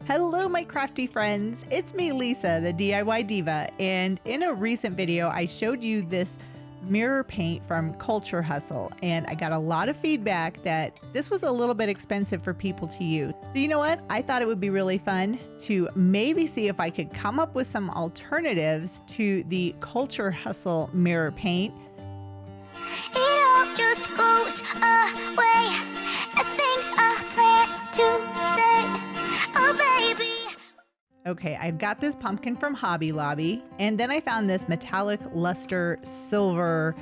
Hello my crafty friends, it's me Lisa, the DIY Diva, and in a recent video I showed you this mirror paint from Culture Hustle, and I got a lot of feedback that this was a little bit expensive for people to use. So you know what, I thought it would be really fun to maybe see if I could come up with some alternatives to the Culture Hustle mirror paint. It all just goes away. The things I plan to say. Oh, baby. Okay, I've got this pumpkin from Hobby Lobby, and then I found this metallic luster silver,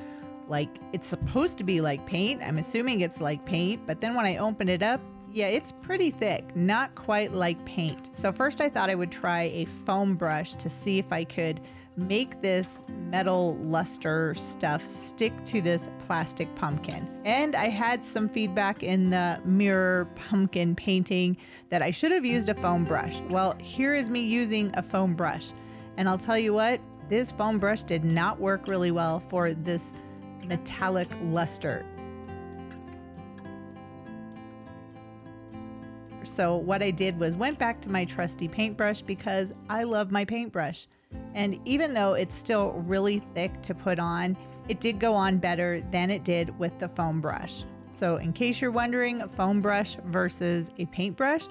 like it's supposed to be like paint. I'm assuming it's like paint, but then when I open it up, yeah, it's pretty thick, not quite like paint. So first I thought I would try a foam brush to see if I could make this metal luster stuff stick to this plastic pumpkin. And I had some feedback in the mirror pumpkin painting that I should have used a foam brush. Well, here is me using a foam brush. And I'll tell you what, this foam brush did not work really well for this metallic luster. So what I did was went back to my trusty paintbrush because I love my paintbrush. And even though it's still really thick to put on, it did go on better than it did with the foam brush. So in case you're wondering, a foam brush versus a paintbrush,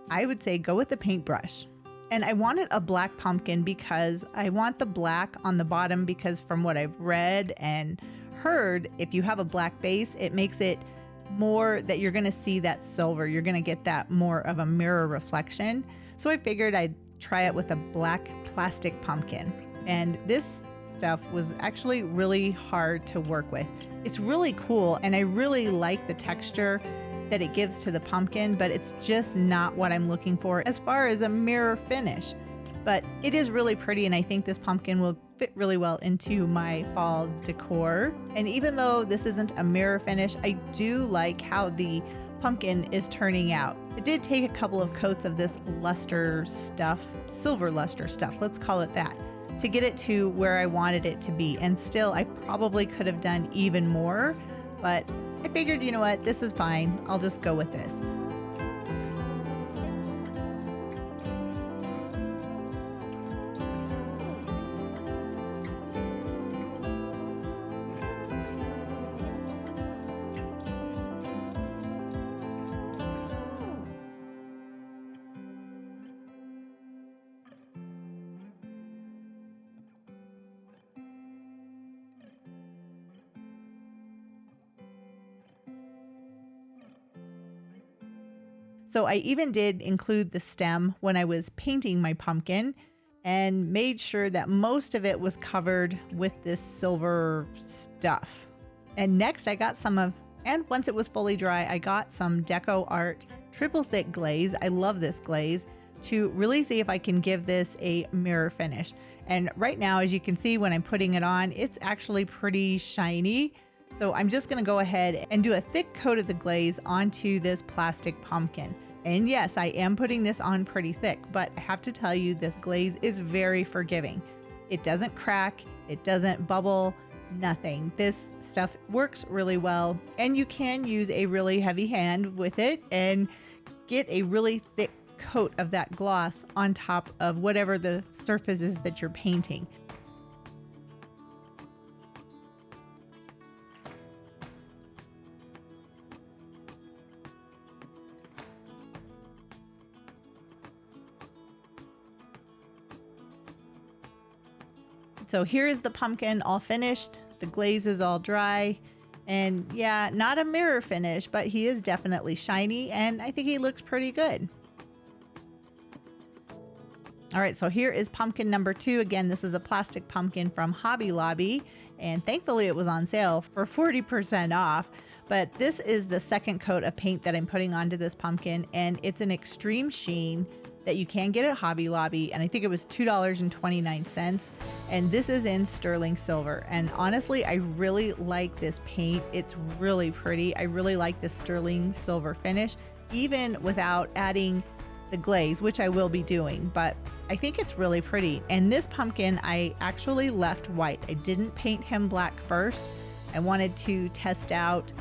I would say go with the paintbrush. And I wanted a black pumpkin because I want the black on the bottom, because from what I've read and heard, if you have a black base, it makes it more that you're going to see that silver. You're going to get that more of a mirror reflection. So I figured I'd try it with a black plastic pumpkin. And this stuff was actually really hard to work with. It's really cool, and I really like the texture that it gives to the pumpkin, but it's just not what I'm looking for as far as a mirror finish. But it is really pretty, and I think this pumpkin will fit really well into my fall decor. And even though this isn't a mirror finish, I do like how the pumpkin is turning out. It did take a couple of coats of this luster stuff, silver luster stuff, let's call it that, to get it to where I wanted it to be. And still, I probably could have done even more, but I figured, you know what, this is fine. I'll just go with this. So I even did include the stem when I was painting my pumpkin and made sure that most of it was covered with this silver stuff. And next I got and once it was fully dry, I got some Deco Art triple thick glaze. I love this glaze, to really see if I can give this a mirror finish. And right now, as you can see when I'm putting it on, it's actually pretty shiny. So I'm just gonna go ahead and do a thick coat of the glaze onto this plastic pumpkin. And yes, I am putting this on pretty thick, but I have to tell you, this glaze is very forgiving. It doesn't crack, it doesn't bubble, nothing. This stuff works really well, and you can use a really heavy hand with it and get a really thick coat of that gloss on top of whatever the surface is that you're painting. So here is the pumpkin all finished. The glaze is all dry, and yeah, not a mirror finish, but he is definitely shiny, and I think he looks pretty good. All right, so here is pumpkin number 2. Again, this is a plastic pumpkin from Hobby Lobby, and thankfully it was on sale for 40% off. But this is the second coat of paint that I'm putting onto this pumpkin, and it's an extreme sheen that you can get at Hobby Lobby, and I think it was $2.29, and this is in sterling silver. And honestly, I really like this paint. It's really pretty. I really like the sterling silver finish, even without adding the glaze, which I will be doing, but I think it's really pretty. And this pumpkin I actually left white. I didn't paint him black first. I wanted to test out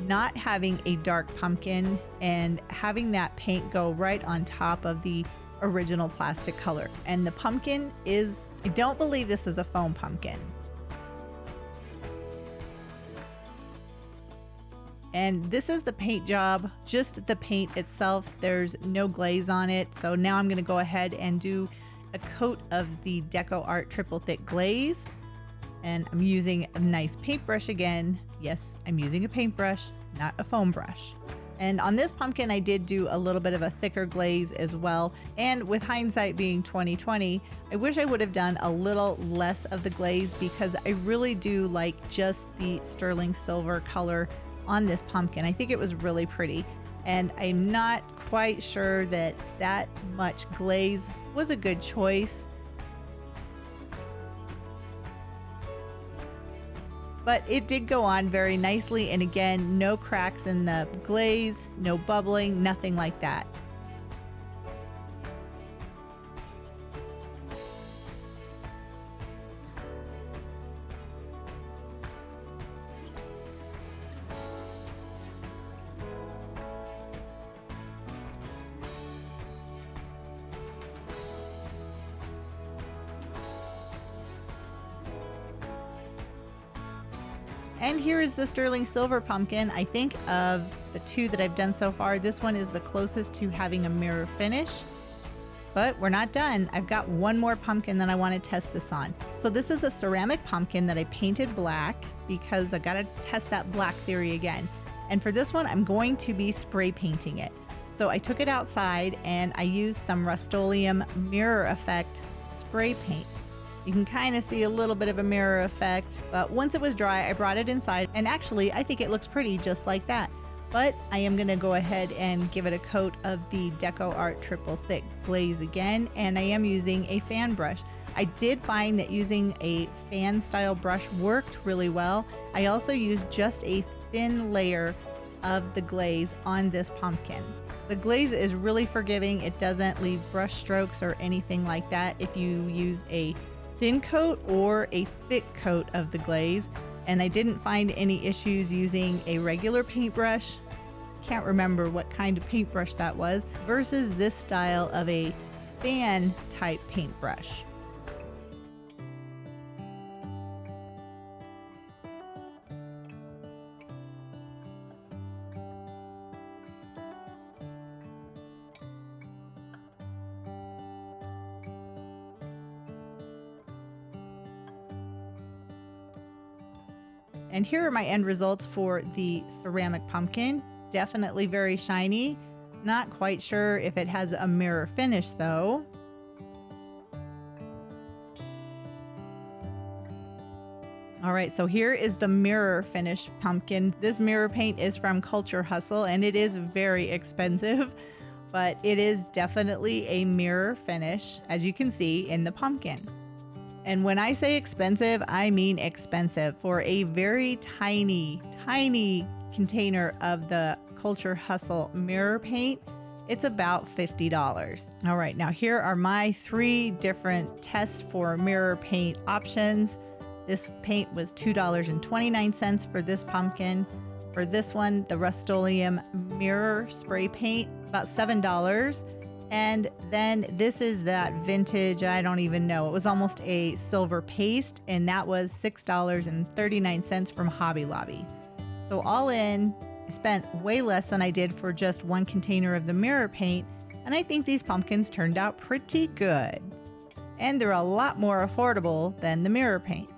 not having a dark pumpkin and having that paint go right on top of the original plastic color. And the pumpkin is, I don't believe this is a foam pumpkin. And this is the paint job, just the paint itself. There's no glaze on it. So now I'm gonna go ahead and do a coat of the DecoArt triple thick glaze. And I'm using a nice paintbrush again. Yes, I'm using a paintbrush, not a foam brush. And on this pumpkin, I did do a little bit of a thicker glaze as well. And with hindsight being 2020, I wish I would have done a little less of the glaze because I really do like just the sterling silver color on this pumpkin. I think it was really pretty. And I'm not quite sure that that much glaze was a good choice. But it did go on very nicely, and again, no cracks in the glaze, no bubbling, nothing like that. And here is the sterling silver pumpkin. I think of the two that I've done so far, this one is the closest to having a mirror finish. But we're not done. I've got one more pumpkin that I want to test this on. So this is a ceramic pumpkin that I painted black because I got to test that black theory again. And for this one, I'm going to be spray painting it. So I took it outside and I used some Rust-Oleum mirror effect spray paint. You can kind of see a little bit of a mirror effect, but once it was dry, I brought it inside, and actually I think it looks pretty just like that. But I am gonna go ahead and give it a coat of the DecoArt triple thick glaze again, and I am using a fan brush. I did find that using a fan style brush worked really well. I also used just a thin layer of the glaze on this pumpkin. The glaze is really forgiving. It doesn't leave brush strokes or anything like that if you use a thin coat or a thick coat of the glaze. And I didn't find any issues using a regular paintbrush. Can't remember what kind of paintbrush that was versus this style of a fan type paintbrush. And here are my end results for the ceramic pumpkin. Definitely very shiny. Not quite sure if it has a mirror finish though. All right, so here is the mirror finish pumpkin. This mirror paint is from Culture Hustle and it is very expensive, but it is definitely a mirror finish, as you can see in the pumpkin. And when I say expensive, I mean expensive. For a very tiny, tiny container of the Culture Hustle mirror paint, it's about $50. All right, now here are my 3 different tests for mirror paint options. This paint was $2.29 for this pumpkin. For this one, the Rust-Oleum mirror spray paint, about $7. And then this is that vintage, I don't even know. It was almost a silver paste, and that was $6.39 from Hobby Lobby. So all in, I spent way less than I did for just one container of the mirror paint, and I think these pumpkins turned out pretty good. And they're a lot more affordable than the mirror paint.